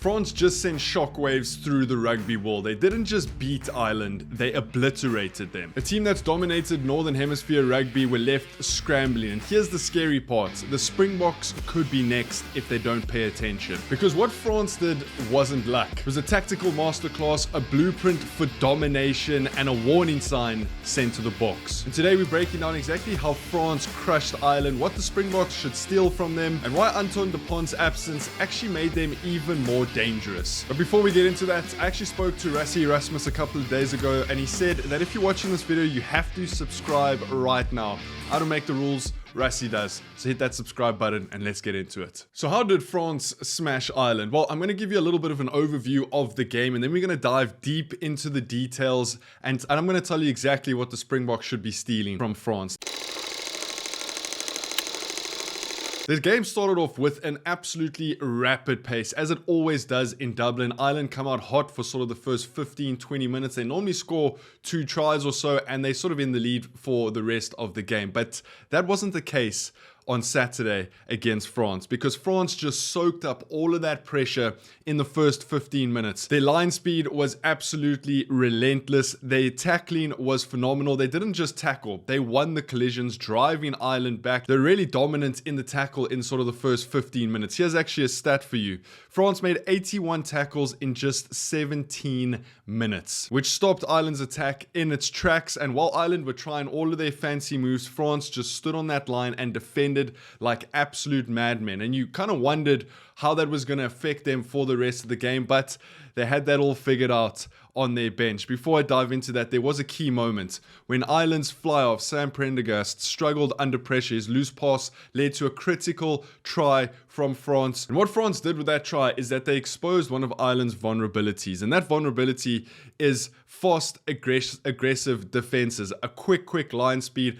France just sent shockwaves through the rugby world. They didn't just beat Ireland, they obliterated them. A team that's dominated Northern Hemisphere rugby were left scrambling. And here's the scary part. The Springboks could be next if they don't pay attention. Because what France did wasn't luck. It was a tactical masterclass, a blueprint for domination, and a warning sign sent to the box. And today we're breaking down exactly how France crushed Ireland, what the Springboks should steal from them, and why Antoine Dupont's absence actually made them even more dangerous. But before we get into that, I actually spoke to Rassie Erasmus a couple of days ago, and he said that if you're watching this video, you have to subscribe right now. I don't make the rules, Rassie does. So hit that subscribe button and let's get into it. So how did France smash Ireland? Well, I'm going to give you a little bit of an overview of the game, and then we're going to dive deep into the details, and I'm going to tell you exactly what the Springboks should be stealing from France. The game started off with an absolutely rapid pace, as it always does in Dublin. Ireland come out hot for sort of the first 15-20 minutes. They normally score 2 tries or so, and they're sort of in the lead for the rest of the game. But that wasn't the case on Saturday against France, because France just soaked up all of that pressure in the first 15 minutes. Their line speed was absolutely relentless. Their tackling was phenomenal. They didn't just tackle, they won the collisions, driving Ireland back. They're really dominant in the tackle in sort of the first 15 minutes. Here's actually a stat for you. France made 81 tackles in just 17 minutes, which stopped Ireland's attack in its tracks. And while Ireland were trying all of their fancy moves, France just stood on that line and defended like absolute madmen. And you kind of wondered how that was going to affect them for the rest of the game, but they had that all figured out on their bench. Before I dive into that, there was a key moment when Ireland's fly-off, Sam Prendergast, struggled under pressure. His loose pass led to a critical try from France. And what France did with that try is that they exposed one of Ireland's vulnerabilities. And that vulnerability is fast, aggressive defenses, a quick line speed,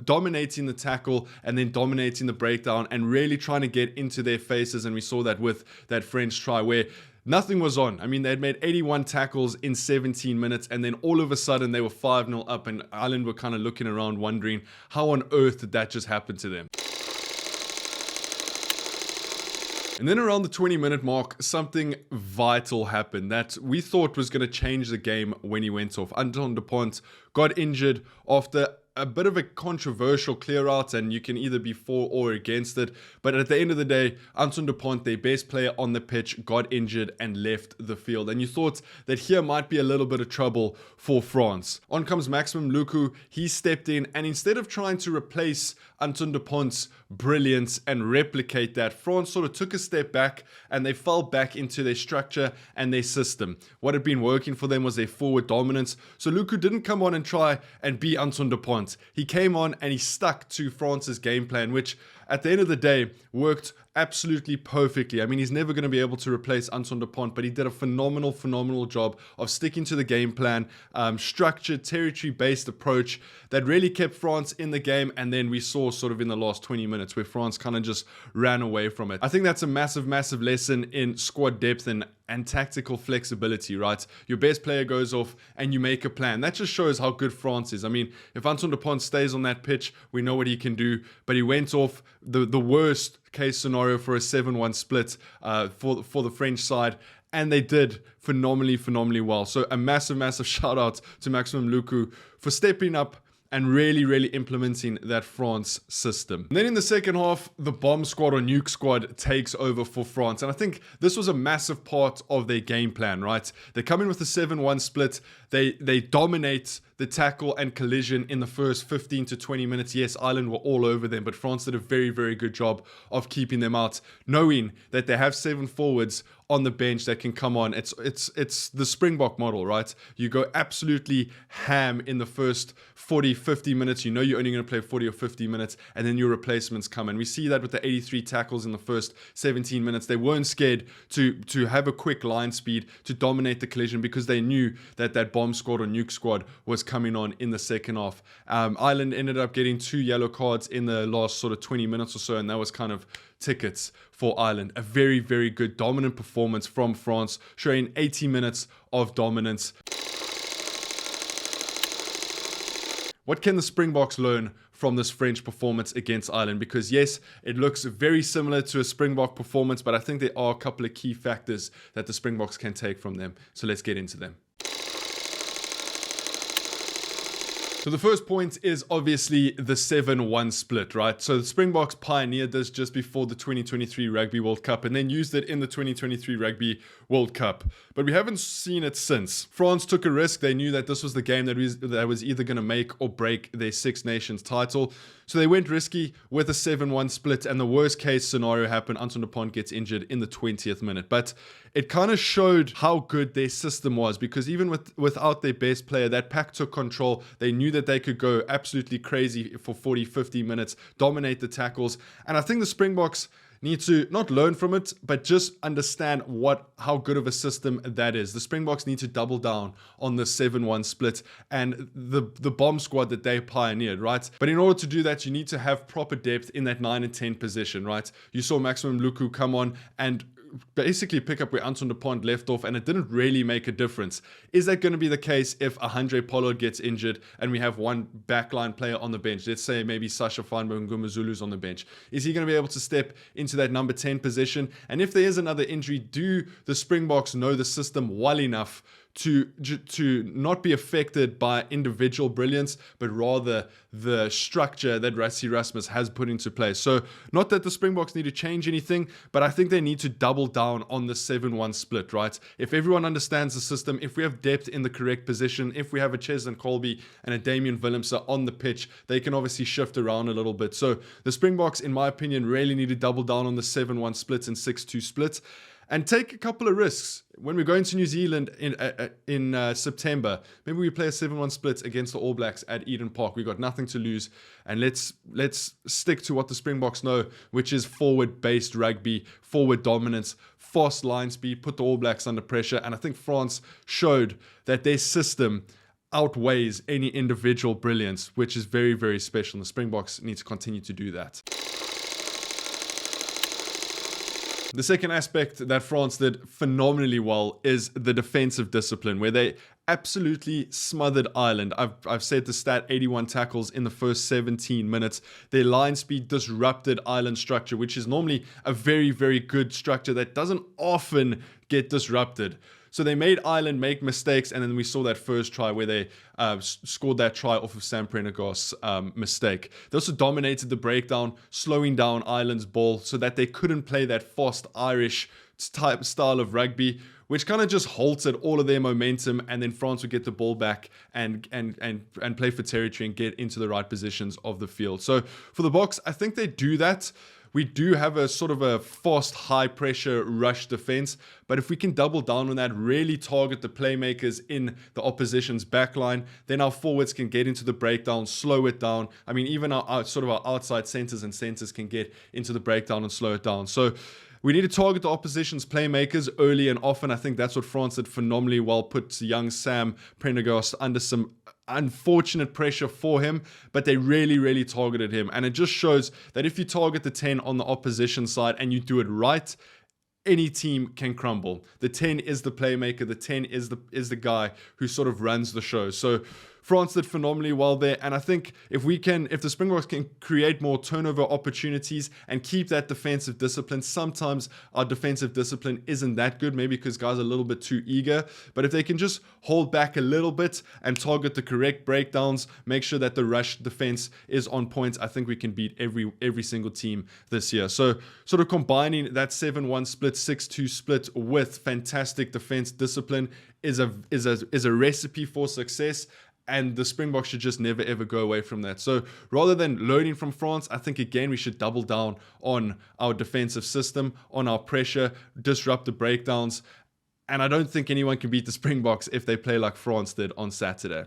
dominating the tackle and then dominating the breakdown and really trying to get into their faces. And we saw that with that French try where nothing was on. I mean, they had made 81 tackles in 17 minutes, and then all of a sudden they were 5-0 up, and Ireland were kind of looking around wondering how on earth did that just happen to them. And then around the 20-minute mark, something vital happened that we thought was going to change the game when he went off. Antoine Dupont got injured after a bit of a controversial clear out, and you can either be for or against it. But at the end of the day, Antoine Dupont, their best player on the pitch, got injured and left the field. And you thought that here might be a little bit of trouble for France. On comes Maximum Luku. He stepped in, and instead of trying to replace Antoine Dupont's brilliance and replicate that, France sort of took a step back and they fell back into their structure and their system. What had been working for them was their forward dominance. So Luku didn't come on and try and be Antoine Dupont. He came on and he stuck to France's game plan, which at the end of the day worked absolutely perfectly. I mean, he's never going to be able to replace Antoine Dupont, but he did a phenomenal job of sticking to the game plan, structured, territory-based approach that really kept France in the game. And then we saw sort of in the last 20 minutes where France kind of just ran away from it. I think that's a massive lesson in squad depth and tactical flexibility, right? Your best player goes off and you make a plan. That just shows how good France is. I mean, if Antoine Dupont stays on that pitch, we know what he can do, but he went off the worst case scenario for a 7-1 split for the French side, and they did phenomenally well. So a massive shout out to Maximum Luku for stepping up and really implementing that France system. And then in the second half, the bomb squad or nuke squad takes over for France. And I think this was a massive part of their game plan, right? They come in with a 7-1 split. They dominate the tackle and collision in the first 15 to 20 minutes. Yes, Ireland were all over them, but France did a very good job of keeping them out, knowing that they have 7 forwards on the bench that can come on. It's the Springbok model, right? You go absolutely ham in the first 40-50 minutes. You know you're only going to play 40 or 50 minutes, and then your replacements come. And we see that with the 83 tackles in the first 17 minutes. They weren't scared to have a quick line speed to dominate the collision, because they knew that that bomb squad or nuke squad was coming on in the second half. Ireland ended up getting 2 yellow cards in the last sort of 20 minutes or so, and that was kind of tickets for Ireland. A very good dominant performance from France, showing 80 minutes of dominance. What can the Springboks learn from this French performance against Ireland, because yes, it looks very similar to a Springbok performance, but I think there are a couple of key factors that the Springboks can take from them. So let's get into them. So the first point is obviously the 7-1 split, right? So the Springboks pioneered this just before the 2023 Rugby World Cup and then used it in the 2023 Rugby World Cup. But we haven't seen it since. France took a risk. They knew that this was the game that was either going to make or break their Six Nations title. So they went risky with a 7-1 split, and the worst case scenario happened. Anton de Pont gets injured in the 20th minute. But it kind of showed how good their system was, because even without their best player, that pack took control. They knew that they could go absolutely crazy for 40, 50 minutes, dominate the tackles. And I think the Springboks need to not learn from it, but just understand how good of a system that is. The Springboks need to double down on the 7-1 split and the bomb squad that they pioneered, right? But in order to do that, you need to have proper depth in that 9 and 10 position, right? You saw Maximum Luku come on and basically pick up where Anton de Pont left off, and it didn't really make a difference. Is that going to be the case if Andre Pollard gets injured and we have one backline player on the bench? Let's say maybe Sasha Feinberg Ngumazulu's on the bench. Is he going to be able to step into that number 10 position? And if there is another injury, do the Springboks know the system well enough to not be affected by individual brilliance, but rather the structure that Rassie Rasmus has put into place? So not that the Springboks need to change anything, but I think they need to double down on the 7-1 split, right? If everyone understands the system, if we have depth in the correct position, if we have a Cheslin Colby and a Damian Willemse on the pitch, they can obviously shift around a little bit. So the Springboks, in my opinion, really need to double down on the 7-1 splits and 6-2 splits, and take a couple of risks. When we're going to New Zealand in September, maybe we play a 7-1 split against the All Blacks at Eden Park. We've got nothing to lose, and let's stick to what the Springboks know, which is forward-based rugby, forward dominance, fast line speed, put the All Blacks under pressure. And I think France showed that their system outweighs any individual brilliance, which is very, very special. And the Springboks need to continue to do that. The second aspect that France did phenomenally well is the defensive discipline, where they absolutely smothered Ireland. I've said the stat, 81 tackles in the first 17 minutes. Their line speed disrupted Ireland's structure, which is normally a very, very good structure that doesn't often get disrupted. So they made Ireland make mistakes, and then we saw that first try where they scored that try off of Sam Prendergast's mistake. They also dominated the breakdown, slowing down Ireland's ball so that they couldn't play that fast Irish type style of rugby, which kind of just halted all of their momentum, and then France would get the ball back and play for territory and get into the right positions of the field. So for the Boks, I think they do that. We do have a sort of a fast, high-pressure rush defense, but if we can double down on that, really target the playmakers in the opposition's backline, then our forwards can get into the breakdown, slow it down. I mean, even our outside centers and centers can get into the breakdown and slow it down. So we need to target the opposition's playmakers early and often. I think that's what France did phenomenally well, put young Sam Prendergast under some unfortunate pressure for him, but they really targeted him. And it just shows that if you target the 10 on the opposition side and you do it right, any team can crumble. The 10 is the playmaker. The 10 is the guy who sort of runs the show. So France did phenomenally well there, and I think if the Springboks can create more turnover opportunities and keep that defensive discipline, sometimes our defensive discipline isn't that good, maybe because guys are a little bit too eager, but if they can just hold back a little bit and target the correct breakdowns, make sure that the rush defense is on point, I think we can beat every single team this year. So sort of combining that 7-1 split, 6-2 split with fantastic defense discipline is a recipe for success. And the Springboks should just never ever go away from that. So rather than learning from France, I think again we should double down on our defensive system, on our pressure, disrupt the breakdowns. And I don't think anyone can beat the Springboks if they play like France did on Saturday.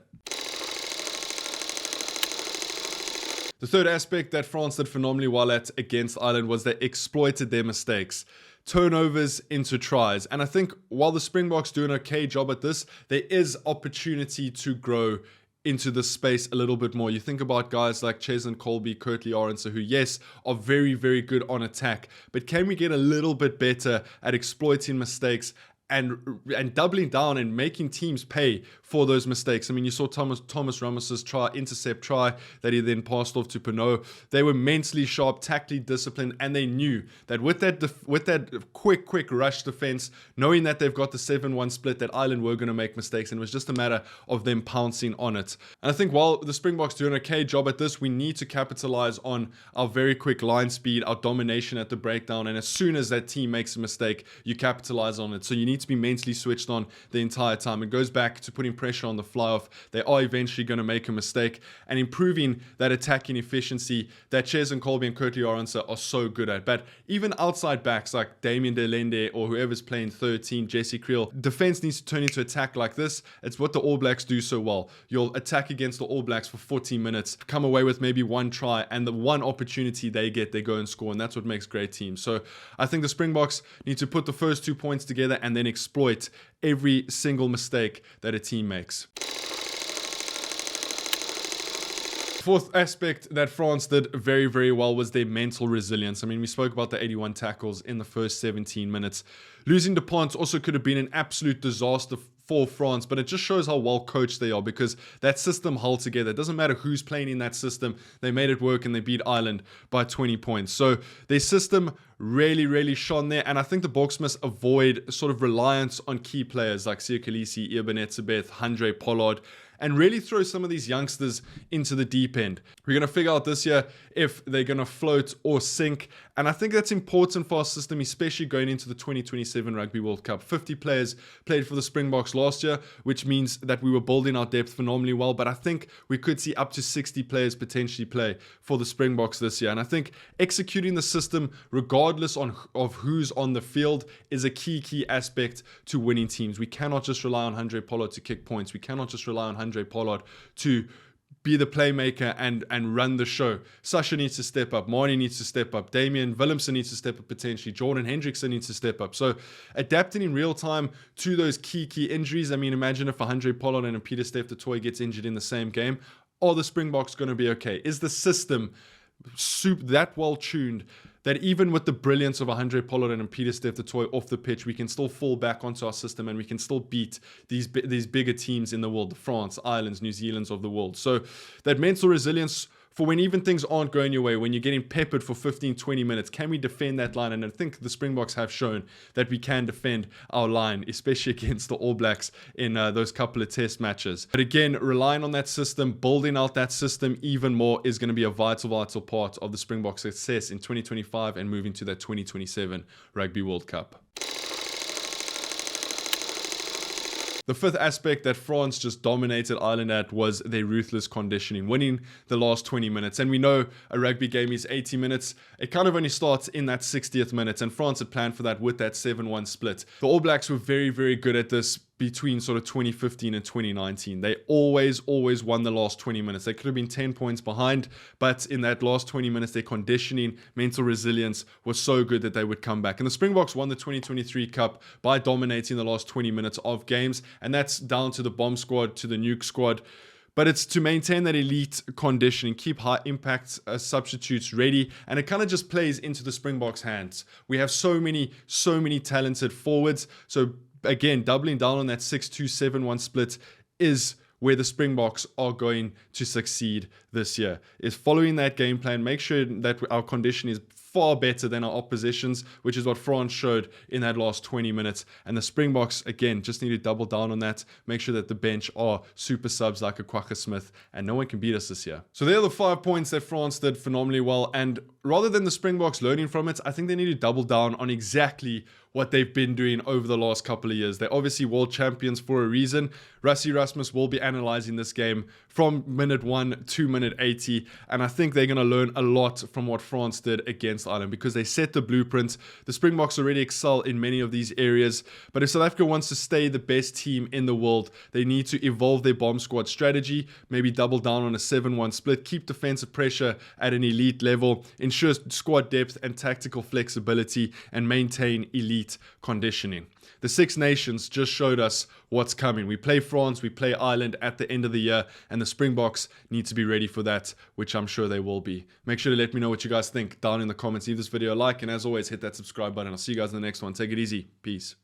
The third aspect that France did phenomenally well at against Ireland was they exploited their mistakes. Turnovers into tries. And I think while the Springboks do an okay job at this, there is opportunity to grow into the space a little bit more. You think about guys like Cheslin Colby, Kurtley Arendse, who, yes, are very, very good on attack, but can we get a little bit better at exploiting mistakes and doubling down and making teams pay for those mistakes. I mean, you saw Thomas Ramos's intercept try that he then passed off to Pinot. They were mentally sharp, tactically disciplined, and they knew that with that quick rush defense, knowing that they've got the 7-1 split, that Ireland were going to make mistakes, and it was just a matter of them pouncing on it. And I think while the Springboks do an okay job at this, we need to capitalize on our very quick line speed, our domination at the breakdown, and as soon as that team makes a mistake, you capitalize on it. So you need to be mentally switched on the entire time. It goes back to putting pressure on the fly off. They are eventually going to make a mistake, and improving that attacking efficiency that Ches and Colby and Curtly Aronson are so good at. But even outside backs like Damien Delende or whoever's playing 13, Jesse Creel, defense needs to turn into attack like this. It's what the All Blacks do so well. You'll attack against the All Blacks for 40 minutes, come away with maybe one try, and the one opportunity they get, they go and score, and that's what makes great teams. So I think the Springboks need to put the first 2 points together and then exploit every single mistake that a team makes. Fourth aspect that France did very, very well was their mental resilience. I mean, we spoke about the 81 tackles in the first 17 minutes. Losing Dupont also could have been an absolute disaster for France, but it just shows how well coached they are, because that system held together. It doesn't matter who's playing in that system. They made it work and they beat Ireland by 20 points. So their system really shone there, and I think the Boks must avoid sort of reliance on key players like Siya Kolisi, Eben Etzebeth, Handré Pollard, and really throw some of these youngsters into the deep end. We're going to figure out this year if they're going to float or sink, and I think that's important for our system, especially going into the 2027 Rugby World Cup. 50 players played for the Springboks last year, which means that we were building our depth phenomenally well, but I think we could see up to 60 players potentially play for the Springboks this year, and I think executing the system regardless of who's on the field is a key aspect to winning teams. We cannot just rely on Handré Pollard to kick points. We cannot just rely on Handré Pollard to be the playmaker and run the show. Sasha needs to step up. Marnie needs to step up. Damian Willemsen needs to step up potentially. Jordan Hendrickson needs to step up. So adapting in real time to those key injuries. I mean, imagine if a Handré Pollard and a Peter Steph du Toit gets injured in the same game. Are the Springboks going to be okay? Is the system that well tuned that even with the brilliance of a Handré Pollard and a Peter Steph du Toit off the pitch, we can still fall back onto our system and we can still beat these bigger teams in the world, the France, Irelands, New Zealands of the world. So that mental resilience for when even things aren't going your way, when you're getting peppered for 15, 20 minutes, can we defend that line? And I think the Springboks have shown that we can defend our line, especially against the All Blacks in those couple of test matches. But again, relying on that system, building out that system even more is going to be a vital part of the Springboks' success in 2025 and moving to that 2027 Rugby World Cup. The fifth aspect that France just dominated Ireland at was their ruthless conditioning, winning the last 20 minutes. And we know a rugby game is 80 minutes. It kind of only starts in that 60th minute, and France had planned for that with that 7-1 split. The All Blacks were very good at this between sort of 2015 and 2019. They always won the last 20 minutes. They could have been 10 points behind, but in that last 20 minutes, their conditioning, mental resilience was so good that they would come back. And the Springboks won the 2023 Cup by dominating the last 20 minutes of games, and that's down to the bomb squad, to the nuke squad. But it's to maintain that elite conditioning, keep high impact substitutes ready, and it kind of just plays into the Springboks' hands. We have so many talented forwards, so again, doubling down on that 6-2-7-1 split is where the Springboks are going to succeed this year. Is following that game plan, make sure that our condition is far better than our oppositions, which is what France showed in that last 20 minutes. And the Springboks, again, just need to double down on that. Make sure that the bench are super subs like a Kwagga Smith, and no one can beat us this year. So there are the 5 points that France did phenomenally well. And rather than the Springboks learning from it, I think they need to double down on exactly what they've been doing over the last couple of years. They're obviously world champions for a reason. Rassie Erasmus will be analyzing this game from minute 1 to minute 80, and I think they're going to learn a lot from what France did against Ireland, because they set the blueprint. The Springboks already excel in many of these areas, but if South Africa wants to stay the best team in the world, they need to evolve their bomb squad strategy, maybe double down on a 7-1 split, keep defensive pressure at an elite level, ensure squad depth and tactical flexibility, and maintain elite conditioning. The Six Nations just showed us what's coming. We play France, we play Ireland at the end of the year, and the Springboks need to be ready for that, which I'm sure they will be. Make sure to let me know what you guys think down in the comments. Leave this video a like, and as always, hit that subscribe button. I'll see you guys in the next one. Take it easy. Peace.